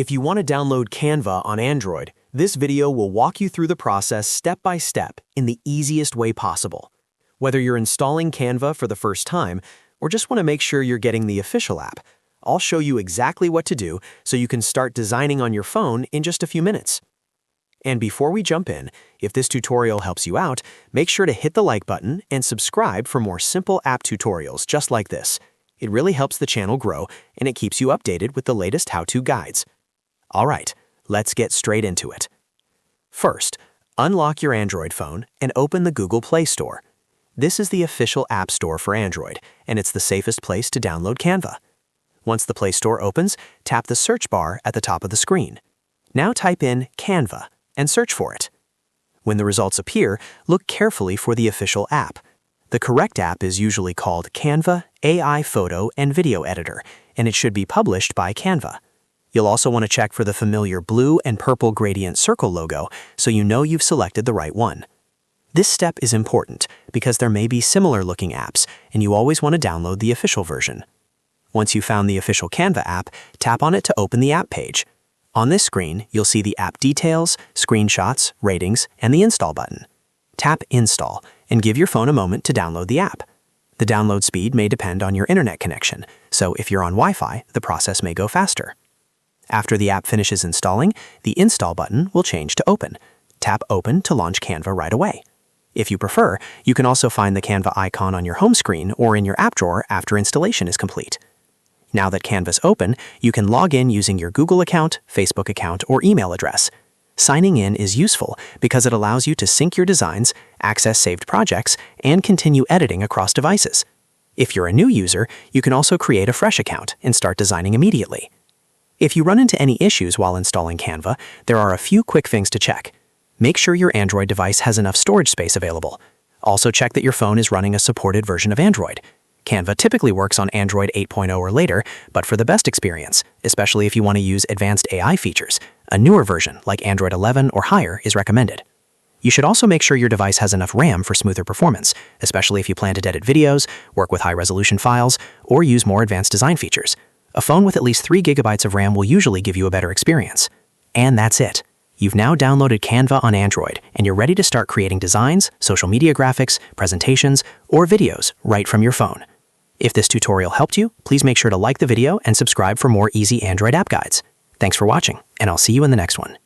If you want to download Canva on Android, this video will walk you through the process step by step in the easiest way possible. Whether you're installing Canva for the first time or just want to make sure you're getting the official app, I'll show you exactly what to do so you can start designing on your phone in just a few minutes. And before we jump in, if this tutorial helps you out, make sure to hit the like button and subscribe for more simple app tutorials just like this. It really helps the channel grow and it keeps you updated with the latest how-to guides. All right, let's get straight into it. First, unlock your Android phone and open the Google Play Store. This is the official app store for Android, and it's the safest place to download Canva. Once the Play Store opens, tap the search bar at the top of the screen. Now type in Canva and search for it. When the results appear, look carefully for the official app. The correct app is usually called Canva AI Photo and Video Editor, and it should be published by Canva. You'll also want to check for the familiar blue and purple gradient circle logo so you know you've selected the right one. This step is important because there may be similar-looking apps, and you always want to download the official version. Once you've found the official Canva app, tap on it to open the app page. On this screen, you'll see the app details, screenshots, ratings, and the Install button. Tap Install and give your phone a moment to download the app. The download speed may depend on your internet connection, so if you're on Wi-Fi, the process may go faster. After the app finishes installing, the Install button will change to Open. Tap Open to launch Canva right away. If you prefer, you can also find the Canva icon on your home screen or in your app drawer after installation is complete. Now that Canva's open, you can log in using your Google account, Facebook account, or email address. Signing in is useful because it allows you to sync your designs, access saved projects, and continue editing across devices. If you're a new user, you can also create a fresh account and start designing immediately. If you run into any issues while installing Canva, there are a few quick things to check. Make sure your Android device has enough storage space available. Also check that your phone is running a supported version of Android. Canva typically works on Android 8.0 or later, but for the best experience, especially if you want to use advanced AI features, a newer version like Android 11 or higher is recommended. You should also make sure your device has enough RAM for smoother performance, especially if you plan to edit videos, work with high-resolution files, or use more advanced design features. A phone with at least 3 GB of RAM will usually give you a better experience. And that's it. You've now downloaded Canva on Android, and you're ready to start creating designs, social media graphics, presentations, or videos right from your phone. If this tutorial helped you, please make sure to like the video and subscribe for more easy Android app guides. Thanks for watching, and I'll see you in the next one.